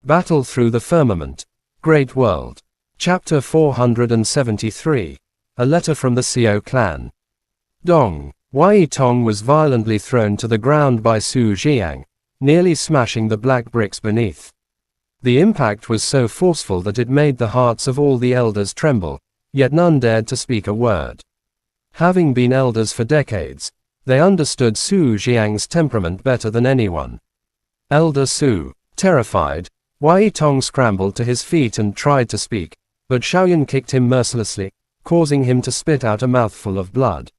Battle through the firmament. Great world. Chapter 473. A letter from the Xiao clan. Dong. Wei Tong was violently thrown to the ground by Su Jiang, nearly smashing the black bricks beneath. The impact was so forceful that it made the hearts of all the elders tremble, yet none dared to speak a word. Having been elders for decades, they understood Su Jiang's temperament better than anyone. Elder Su. Terrified, Wei Tong scrambled to his feet and tried to speak, but Xiaoyan kicked him mercilessly, causing him to spit out a mouthful of blood.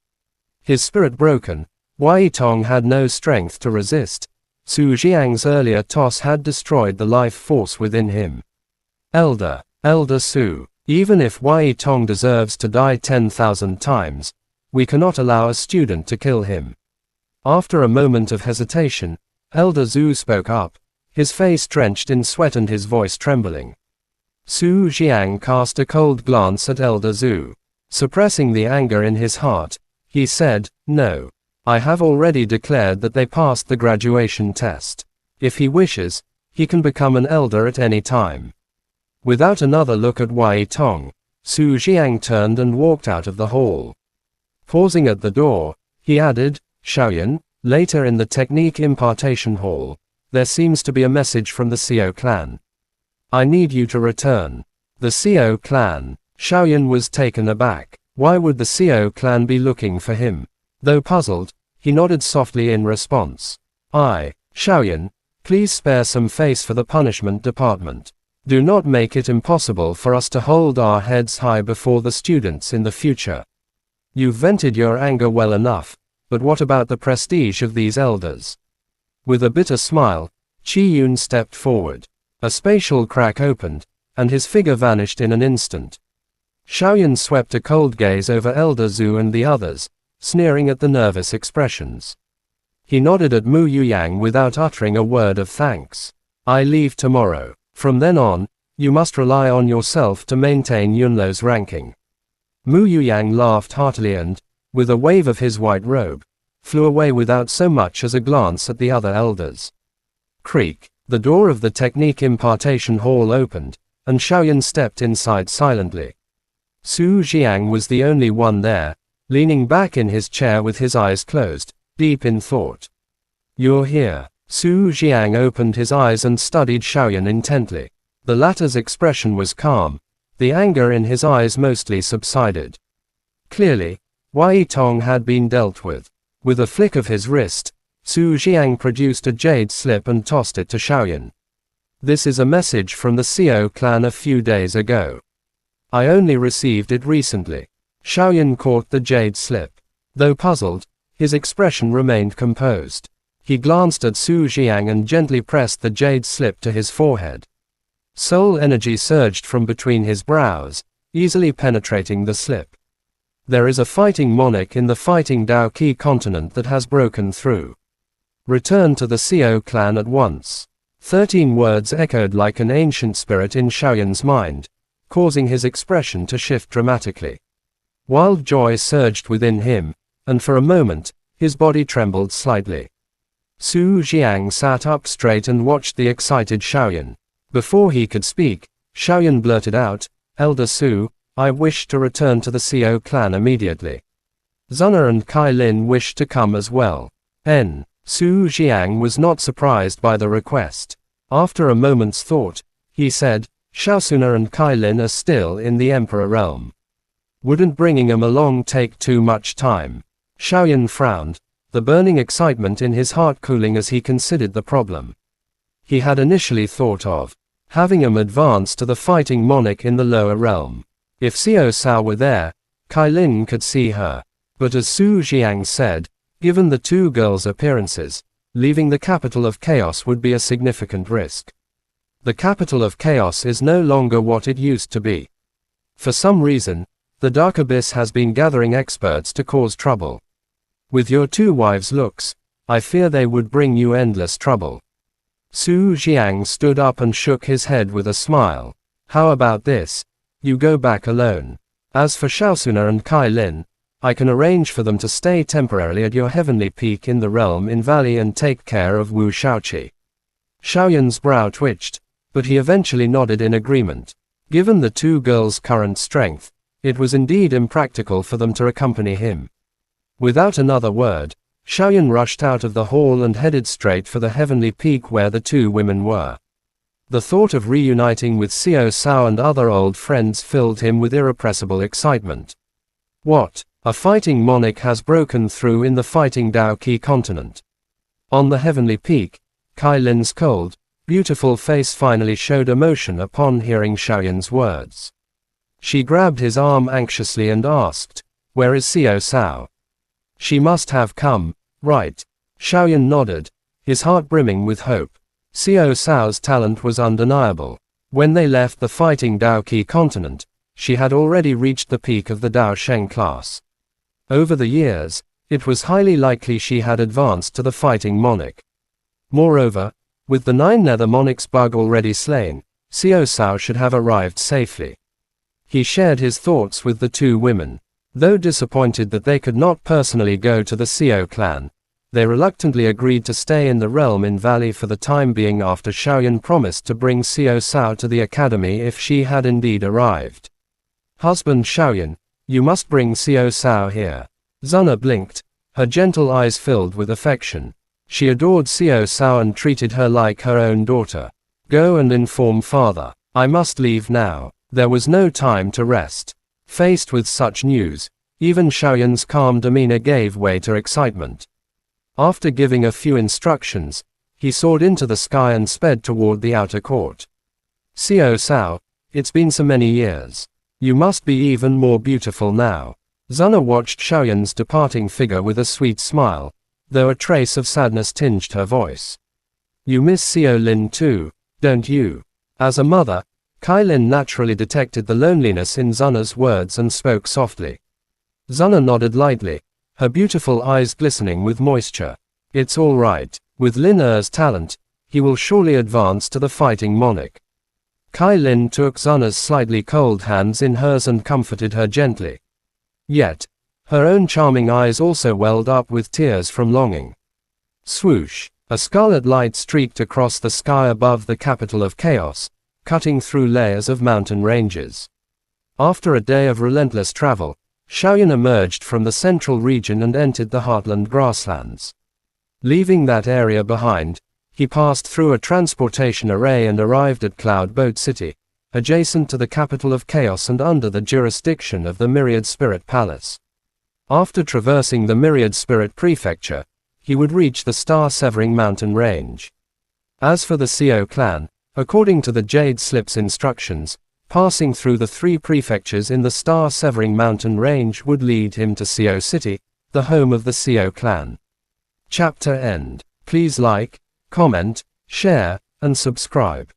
His spirit broken, Wei Tong had no strength to resist. Su Jiang's earlier toss had destroyed the life force within him. Elder Su, even if Wei Tong deserves to die 10,000 times, we cannot allow a student to kill him. After a moment of hesitation, Elder Zhu spoke up, his face drenched in sweat and his voice trembling. Su Jiang cast a cold glance at Elder Zhu. Suppressing the anger in his heart, he said, "No. I have already declared that they passed the graduation test. If he wishes, he can become an elder at any time." Without another look at Wei Tong, Su Jiang turned and walked out of the hall. Pausing at the door, he added, "Xiaoyan, later in the technique impartation hall, there seems to be a message from the Xiao clan. I need you to return." The Xiao clan. Xiaoyan was taken aback. Why would the Xiao clan be looking for him? Though puzzled, he nodded softly in response. Xiaoyan, please spare some face for the punishment department. Do not make it impossible for us to hold our heads high before the students in the future. You've vented your anger well enough, but what about the prestige of these elders? With a bitter smile, Qi Yun stepped forward. A spatial crack opened, and his figure vanished in an instant. Xiaoyan swept a cold gaze over Elder Zhu and the others, sneering at the nervous expressions. He nodded at Mu Yuyang without uttering a word of thanks. "I leave tomorrow. From then on, you must rely on yourself to maintain Yunlo's ranking." Mu Yuyang laughed heartily and, with a wave of his white robe, flew away without so much as a glance at the other elders. Creak. The door of the technique impartation hall opened, and Xiaoyan stepped inside silently. Su Jiang was the only one there, leaning back in his chair with his eyes closed, deep in thought. "You're here." Su Jiang opened his eyes and studied Xiaoyan intently. The latter's expression was calm, the anger in his eyes mostly subsided. Clearly, Wei Tong had been dealt with. With a flick of his wrist, Su Jiang produced a jade slip and tossed it to Xiaoyan. "This is a message from the Xiao clan a few days ago. I only received it recently." Xiaoyan caught the jade slip. Though puzzled, his expression remained composed. He glanced at Su Jiang and gently pressed the jade slip to his forehead. Soul energy surged from between his brows, easily penetrating the slip. "There is a fighting monarch in the fighting Dao Qi continent that has broken through. Return to the Xiao clan at once." 13 words echoed like an ancient spirit in Xiaoyan's mind, causing his expression to shift dramatically. Wild joy surged within him, and for a moment, his body trembled slightly. Su Jiang sat up straight and watched the excited Xiaoyan. Before he could speak, Xiaoyan blurted out, "Elder Su, I wish to return to the Xiao clan immediately. Zuna and Kai Lin wish to come as well." Su Jiang was not surprised by the request. After a moment's thought, he said, "Xiaosuna and Kai Lin are still in the Emperor realm. Wouldn't bringing them along take too much time?" Xiaoyan frowned, the burning excitement in his heart cooling as he considered the problem. He had initially thought of having them advance to the fighting monarch in the lower realm. If Xiao Sao were there, Kai Lin could see her. But as Su Jiang said, given the two girls' appearances, leaving the capital of chaos would be a significant risk. The capital of chaos is no longer what it used to be. For some reason, the Dark Abyss has been gathering experts to cause trouble. With your two wives' looks, I fear they would bring you endless trouble. Su Jiang stood up and shook his head with a smile. "How about this? You go back alone. As for Xiaosuna and Kai Lin, I can arrange for them to stay temporarily at your heavenly peak in the realm in Valley and take care of Wu Shaoqi." Xiaoyan's brow twitched, but he eventually nodded in agreement. Given the two girls' current strength, it was indeed impractical for them to accompany him. Without another word, Xiaoyan rushed out of the hall and headed straight for the heavenly peak where the two women were. The thought of reuniting with Xiao Cao and other old friends filled him with irrepressible excitement. What? A fighting monarch has broken through in the fighting Daoqi continent. On the heavenly peak, Kai Lin's cold, beautiful face finally showed emotion upon hearing Xiaoyan's words. She grabbed his arm anxiously and asked, "Where is Xiao Cao?" "She must have come, right?" Xiaoyan nodded, his heart brimming with hope. Xiao Cao's talent was undeniable. When they left the fighting Daoqi continent, she had already reached the peak of the Dao Sheng class. Over the years, it was highly likely she had advanced to the fighting monarch. Moreover, with the 9 nether monarch's bug already slain, Xiao Cao should have arrived safely. He shared his thoughts with the two women. Though disappointed that they could not personally go to the Xiao clan, they reluctantly agreed to stay in the realm in Valley for the time being after Xiaoyan promised to bring Xiao Cao to the academy if she had indeed arrived. "Husband Xiaoyan, you must bring Xiao Cao here." Zuna blinked, her gentle eyes filled with affection. She adored Xiao Cao and treated her like her own daughter. "Go and inform father. I must leave now." There was no time to rest. Faced with such news, even Xiaoyan's calm demeanor gave way to excitement. After giving a few instructions, he soared into the sky and sped toward the outer court. "Xiao Cao, it's been so many years. You must be even more beautiful now." Zuna watched Xiaoyan's departing figure with a sweet smile, though a trace of sadness tinged her voice. "You miss Xiao Lin too, don't you?" As a mother, Kai Lin naturally detected the loneliness in Zuna's words and spoke softly. Zuna nodded lightly, her beautiful eyes glistening with moisture. "It's all right. With Lin Er's talent, he will surely advance to the fighting monarch." Kai Lin took Zuna's slightly cold hands in hers and comforted her gently. Yet, her own charming eyes also welled up with tears from longing. Swoosh! A scarlet light streaked across the sky above the capital of chaos, cutting through layers of mountain ranges. After a day of relentless travel, Xiaoyan emerged from the central region and entered the heartland grasslands. Leaving that area behind, he passed through a transportation array and arrived at Cloud Boat City, adjacent to the capital of chaos and under the jurisdiction of the Myriad Spirit Palace. After traversing the Myriad Spirit Prefecture, he would reach the Star-Severing Mountain Range. As for the Xiao clan, according to the Jade Slip's instructions, passing through the 3 prefectures in the Star-Severing Mountain Range would lead him to Xiao City, the home of the Xiao clan. Chapter end. Please like, comment, share, and subscribe.